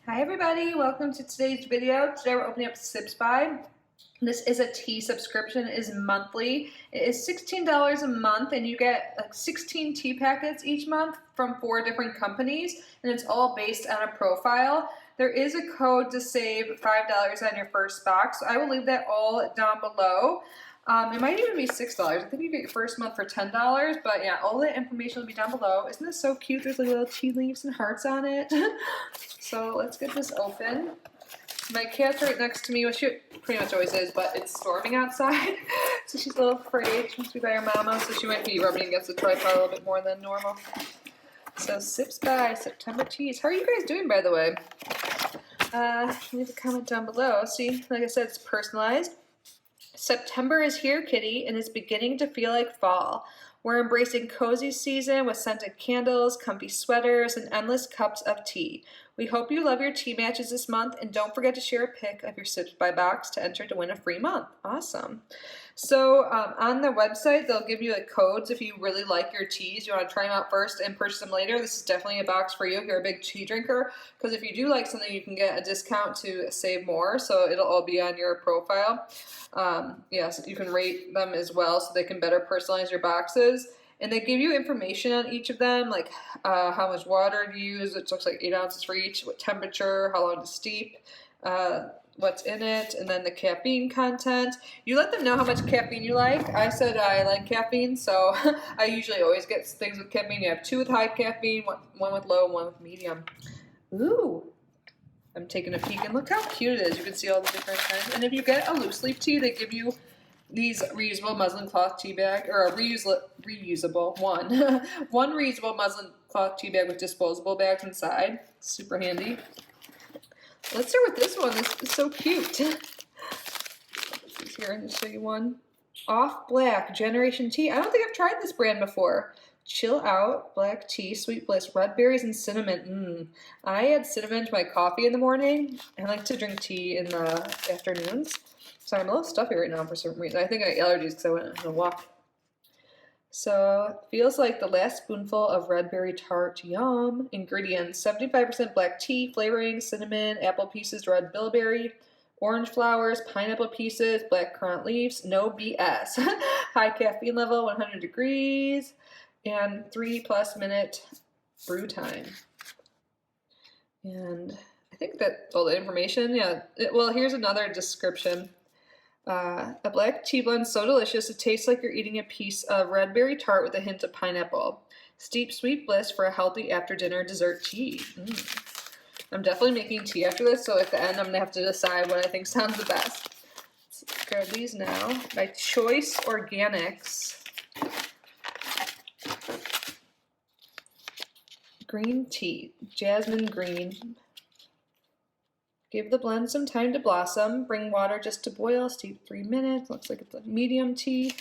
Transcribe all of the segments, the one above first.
Hi everybody, welcome to today's video. Today we're opening up Sips By. This is a tea subscription. It is monthly. It is $16 a month and you get like 16 tea packets each month from 4 different companies, and it's all based on a profile. There is a code to save $5 on your first box, so I will leave that all down below. It might even be $6. I think you get your first month for $10, but yeah, all the information will be down below. Isn't this so cute? There's like little tea leaves and hearts on it. So let's get this open. My cat's right next to me, well, she pretty much always is, but it's storming outside, so she's a little afraid. She wants to be by her mama, so she might be rubbing against the tripod a little bit more than normal. So Sips By, September teas. How are you guys doing, by the way? Leave a comment down below. See, like I said, it's personalized. September is here, kitty, and it's beginning to feel like fall. We're embracing cozy season with scented candles, comfy sweaters, and endless cups of tea. We hope you love your tea matches this month, and don't forget to share a pic of your Sips By box to enter to win a free month. Awesome. So on the website, they'll give you like codes if you really like your teas. You want to try them out first and purchase them later. This is definitely a box for you if you're a big tea drinker, because if you do like something, you can get a discount to save more. So it'll all be on your profile. Yes, you can rate them as well so they can better personalize your boxes. And they give you information on each of them, like how much water to use, which looks like 8 ounces for each, what temperature, how long to steep, what's in it, and then the caffeine content. You let them know how much caffeine you like. I said I like caffeine, so I usually always get things with caffeine. You have 2 with high caffeine, one with low, and 1 with medium. Ooh. I'm taking a peek, and look how cute it is. You can see all the different kinds. And if you get a loose leaf tea, they give you these reusable muslin cloth tea bag, or a reusable one. One reusable muslin cloth tea bag with disposable bags inside. Super handy. Let's start with this one. This is so cute. This is here, I'm going to show you one. Off Black Generation Tea. I don't think I've tried this brand before. Chill Out Black Tea, Sweet Bliss, red berries and cinnamon. I add cinnamon to my coffee in the morning. I like to drink tea in the afternoons. So I'm a little stuffy right now for some reason. I think I got allergies because I went on a walk. So feels like the last spoonful of red berry tart. Yum. Ingredients: 75% black tea, flavoring, cinnamon, apple pieces, red bilberry, orange flowers, pineapple pieces, black currant leaves. No BS. High caffeine level, 100 degrees, and 3+ minute brew time. And I think that's all the information. Yeah. Well, here's another description. A black tea blend so delicious it tastes like you're eating a piece of red berry tart with a hint of pineapple. Steep Sweet Bliss for a healthy after dinner dessert tea. I'm definitely making tea after this, so at the end I'm going to have to decide what I think sounds the best. Let's grab these now. By Choice Organics. Green tea. Jasmine Green. Give the blend some time to blossom. Bring water just to boil. Steep 3 minutes. Looks like it's a medium tea.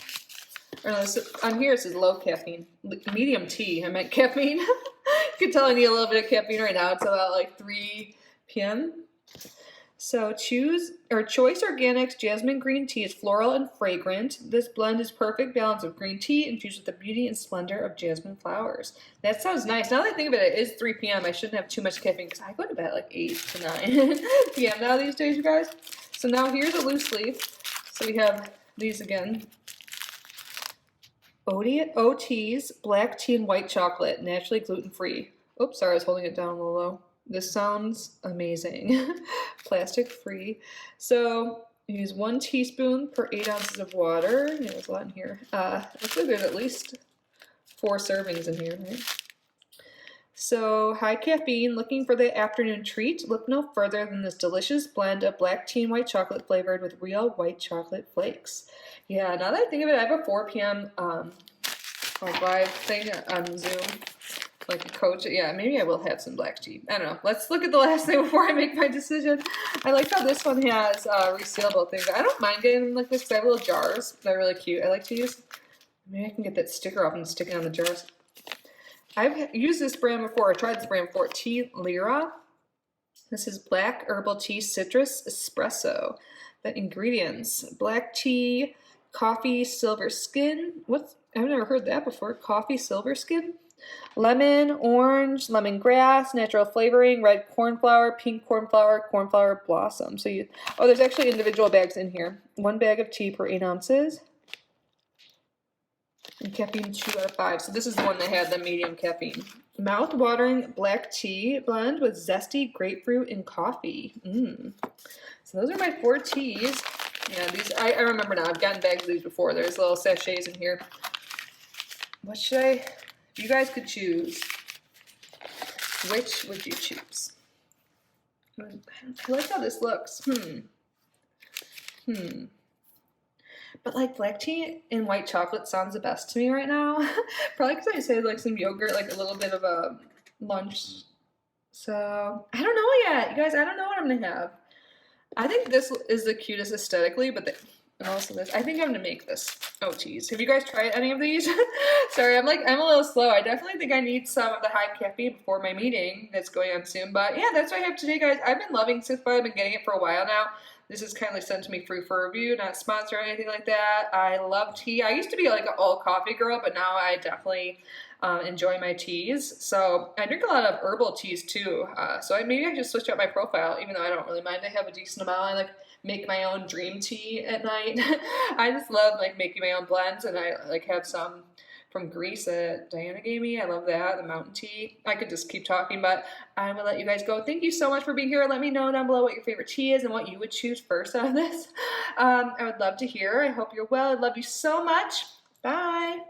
Or no, on here it says low caffeine. Medium tea. I meant caffeine. You can tell I need a little bit of caffeine right now. It's about like 3 p.m. So Choice Organics Jasmine Green Tea is floral and fragrant. This blend is perfect balance of green tea infused with the beauty and splendor of jasmine flowers. That sounds nice. Now that I think of it, it is 3 p.m. I shouldn't have too much caffeine because I go to bed at like 8 to 9 p.m. now these days, you guys. So now here's a loose leaf. So we have these again. OT's black tea and white chocolate, naturally gluten-free. Oops, sorry, I was holding it down a little low. This sounds amazing. Plastic free. So use 1 teaspoon per 8 ounces of water. There's a lot in here. Looks like there's at least 4 servings in here, right? So high caffeine, looking for the afternoon treat? Look no further than this delicious blend of black tea and white chocolate flavored with real white chocolate flakes. Yeah, now that I think of it, I have a 4 p.m. Like live thing on Zoom. Like a coach. Yeah, maybe I will have some black tea. I don't know. Let's look at the last thing before I make my decision. I like how this one has resealable things. I don't mind getting them like this because I have little jars. They're really cute. I like to use. Maybe I can get that sticker off and stick it on the jars. I've used this brand before. I tried this brand before. Tea Lira. This is black herbal tea citrus espresso. The ingredients: black tea, coffee silver skin. I've never heard that before. Coffee silver skin. Lemon, orange, lemongrass, natural flavoring, red cornflower, pink cornflower, cornflower blossom. So there's actually individual bags in here. 1 bag of tea per 8 ounces. And caffeine 2 out of 5. So this is the one that had the medium caffeine. Mouth-watering black tea blend with zesty grapefruit and coffee. So those are my 4 teas. Yeah, these I remember now. I've gotten bags of these before. There's little sachets in here. What should if you guys could choose, which would you choose? I like how this looks. But like black tea and white chocolate sounds the best to me right now. Probably because I just had like some yogurt, like a little bit of a lunch. So I don't know yet. You guys, I don't know what I'm gonna have. I think this is the cutest aesthetically, but and also this. I think I'm gonna make this. Oh geez. Have you guys tried any of these? Sorry, I'm a little slow. I definitely think I need some of the high caffeine before my meeting that's going on soon. But yeah, that's what I have today, guys. I've been loving Sips By. I've been getting it for a while now. This is kindly sent to me free for review, not sponsored or anything like that. I love tea. I used to be like an all coffee girl, but now I definitely enjoy my teas. So I drink a lot of herbal teas too. So maybe I should switch up my profile, even though I don't really mind. I have a decent amount. I like make my own dream tea at night. I just love like making my own blends, and I like have some from Greece that Diana gave me. I love that, the mountain tea. I could just keep talking, but I'm gonna let you guys go. Thank you so much for being here. Let me know down below what your favorite tea is and what you would choose first out of this. I would love to hear. I hope you're well. I love you so much. Bye.